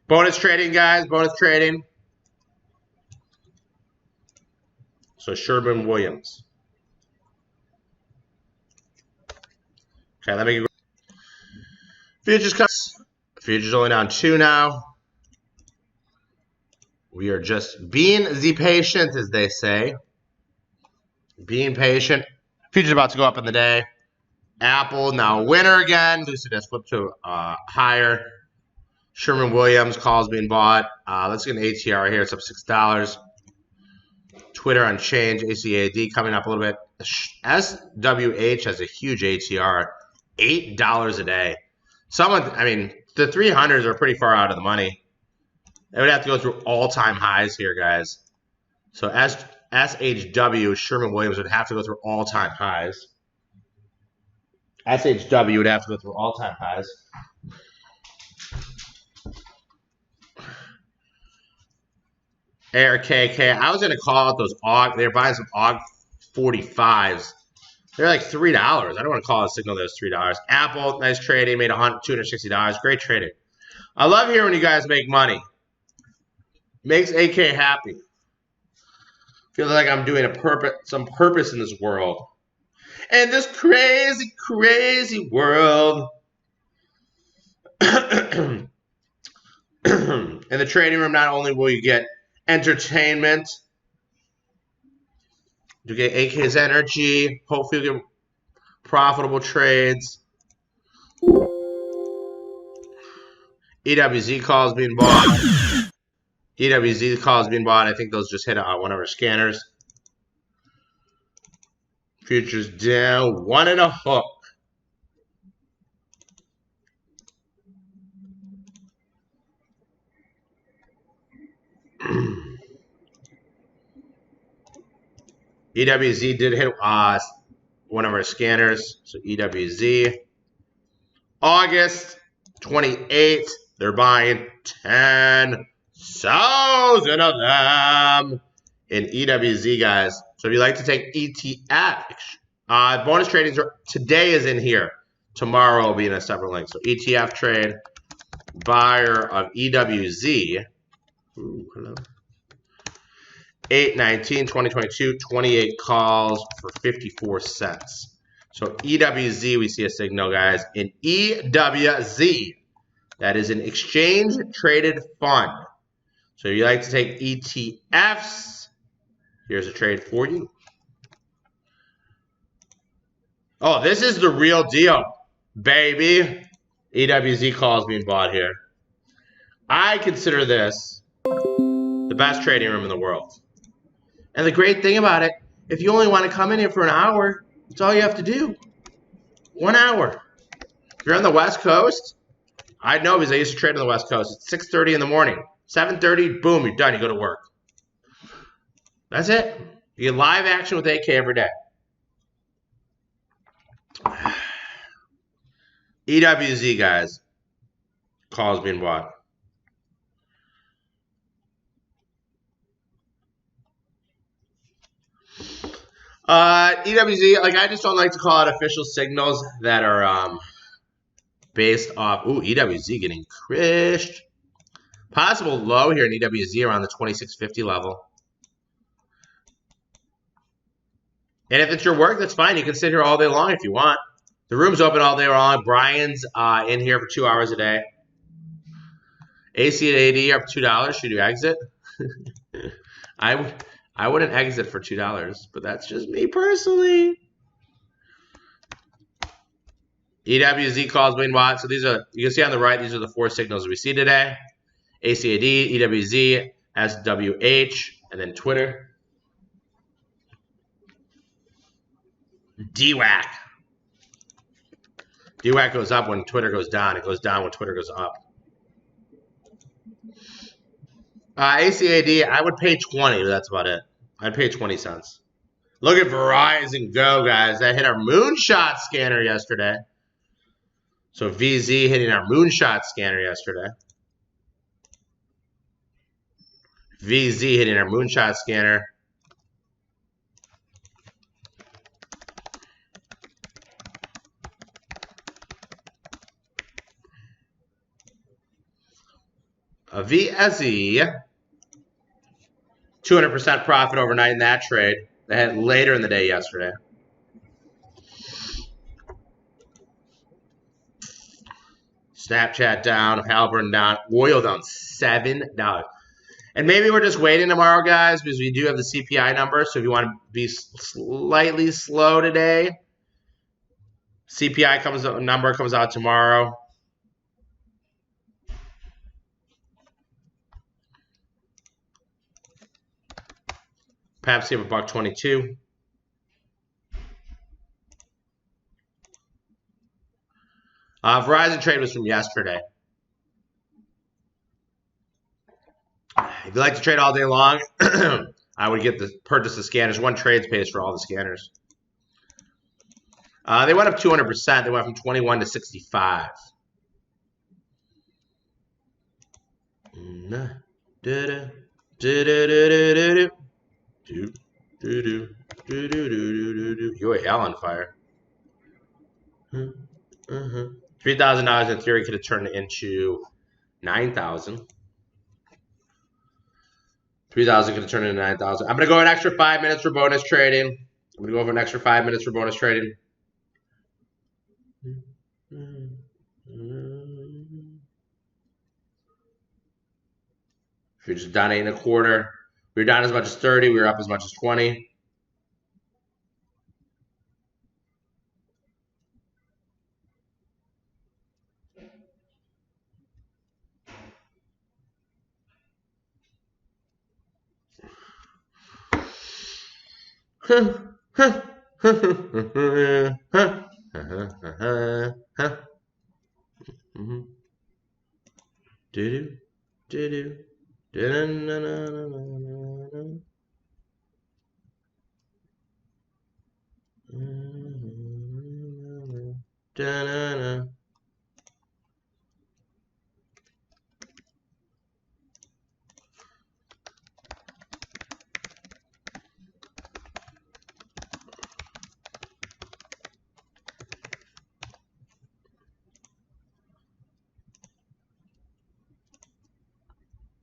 Bonus trading, guys. Bonus trading. So Sherman Williams. Okay, let me go. Futures cuts. Futures only down 2 now. We are just being the patient, as they say. Being patient. Futures about to go up in the day. Apple now winner again. Lucy has flipped to higher. Sherman Williams calls being bought. Let's get an ATR here. It's up $6. Twitter unchanged. ACAD coming up a little bit. SWH has a huge ATR. $8 a day. The 300s are pretty far out of the money. They would have to go through all-time highs here, guys. So SHW, Sherman Williams, would have to go through all-time highs. SHW would have to go through all-time highs. ARKK, I was going to call out those AUG. They're buying some AUG 45s. They're like $3. I don't want to call a signal that's $3. Apple, nice trading, made $260. Great trading. I love hearing when you guys make money. Makes AK happy. Feels like I'm doing some purpose in this world. And this crazy, crazy world. In the trading room, not only will you get entertainment, you get AK's energy, hopefully you get profitable trades. EWZ calls being bought. EWZ calls being bought. I think those just hit one of our scanners. Futures down 1 and a hook. EWZ did hit one of our scanners. So EWZ. August 28th, they're buying 10,000 of them in EWZ, guys. So if you like to take ETF, bonus trading today is in here. Tomorrow will be in a separate link. So ETF trade, buyer of EWZ. Ooh, hello. 8/19/2022, 28 calls for 54 cents. So EWZ, we see a signal, guys. In EWZ, that is an exchange traded fund. So if you like to take ETFs, here's a trade for you. Oh, this is the real deal, baby. EWZ calls being bought here. I consider this the best trading room in the world. And the great thing about it, if you only want to come in here for an hour, that's all you have to do. 1 hour. If you're on the West Coast, I know because I used to trade on the West Coast. It's 6:30 in the morning. 7:30, boom, you're done. You go to work. That's it. You get live action with AK every day. EWZ, guys. Calls being bought. EWZ, I just don't like to call it official signals that are based off. Ooh, EWZ getting crushed. Possible low here in EWZ around the 2650 level. And if it's your work, that's fine. You can sit here all day long if you want. The room's open all day long. Brian's in here for 2 hours a day. AC and AD are up $2. Should you exit? I wouldn't exit for $2, but that's just me personally. EWZ calls being bought. So these are, you can see on the right, these are the 4 signals we see today. ACAD, EWZ, SWH, and then Twitter. DWAC. DWAC goes up when Twitter goes down. It goes down when Twitter goes up. ACAD, I would pay 20, but that's about it. I'd pay 20 cents. Look at Verizon Go, guys. That hit our moonshot scanner yesterday. So VZ hitting our moonshot scanner yesterday. VZ hitting our moonshot scanner. VSE, 200% profit overnight in that trade. They had later in the day yesterday. Snapchat down, Halliburton down, oil down $7. And maybe we're just waiting tomorrow, guys, because we do have the CPI number. So if you want to be slightly slow today, CPI number comes out tomorrow. Pepsi have $1.22. Verizon trade was from yesterday. If you like to trade all day long, I would purchase the scanners. One trade pays for all the scanners. They went up 200%. They went from 21 to 65. You're hell on fire. $3,000 in theory could have turned into $9,000. 3,000 could have turned into 9,000. I'm going to go an extra 5 minutes for bonus trading. I'm going to go over an extra 5 minutes for bonus trading. If you're just down 8.25, we were down as much as 30. We were up as much as 20.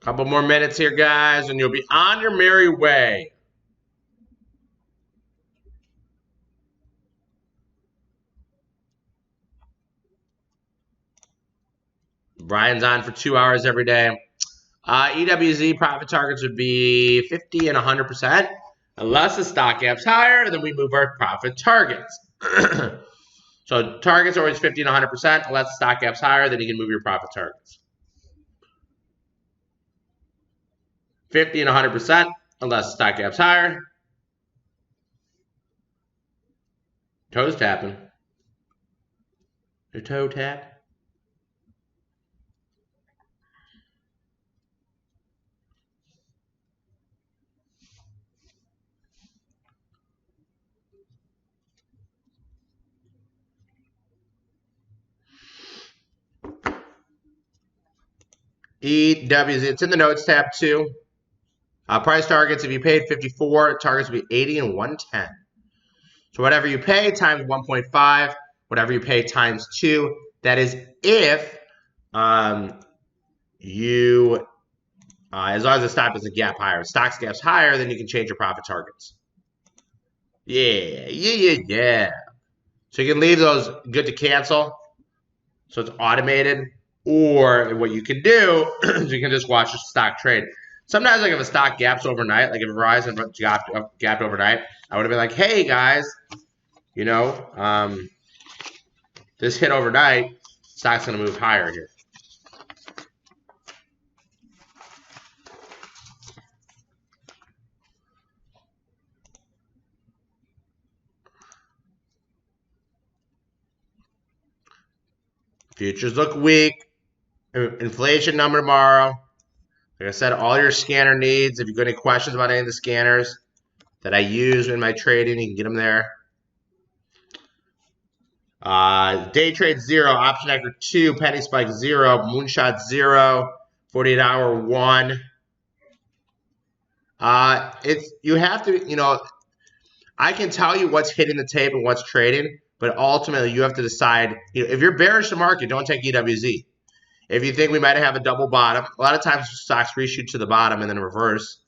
Couple more minutes here, guys, and you'll be on your merry way. Brian's on for 2 hours every day. EWZ profit targets would be 50 and 100%. Unless the stock gap's higher, then we move our profit targets. So targets are always 50 and 100%. Unless the stock gap's higher, then you can move your profit targets. 50 and 100%, unless the stock gap's higher. Toes tapping. Your toe tap. EWZ, it's in the notes tab too. Price targets, if you paid 54, targets would be 80 and 110. So whatever you pay times 1.5, whatever you pay times 2, that is if as long as the stock doesn't gap higher. If stock gaps higher, then you can change your profit targets. Yeah. So you can leave those good to cancel. So it's automated. Or what you can do is you can just watch the stock trade. Sometimes, like if a stock gaps overnight, like if Verizon gapped overnight, I would have been like, hey, guys, you know, this hit overnight, stock's going to move higher here. Futures look weak. Inflation number tomorrow. Like I said, all your scanner needs. If you've got any questions about any of the scanners that I use in my trading, you can get them there. Day trade 0, option anchor 2, penny spike 0, moonshot 0, 48-hour 1. You have to, you know, I can tell you what's hitting the tape and what's trading, but ultimately you have to decide. You know, if you're bearish the market, don't take EWZ. If you think we might have a double bottom, a lot of times stocks reshoot to the bottom and then reverse.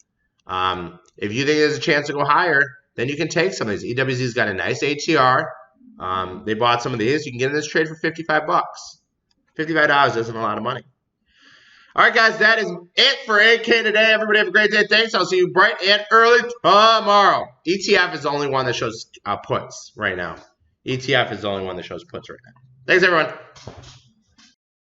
If you think there's a chance to go higher, then you can take some of these. EWZ's got a nice ATR. They bought some of these. You can get in this trade for 55 bucks. $55 isn't a lot of money. All right, guys, that is it for 8K today. Everybody have a great day. Thanks. I'll see you bright and early tomorrow. ETF is the only one that shows puts right now. ETF is the only one that shows puts right now. Thanks, everyone.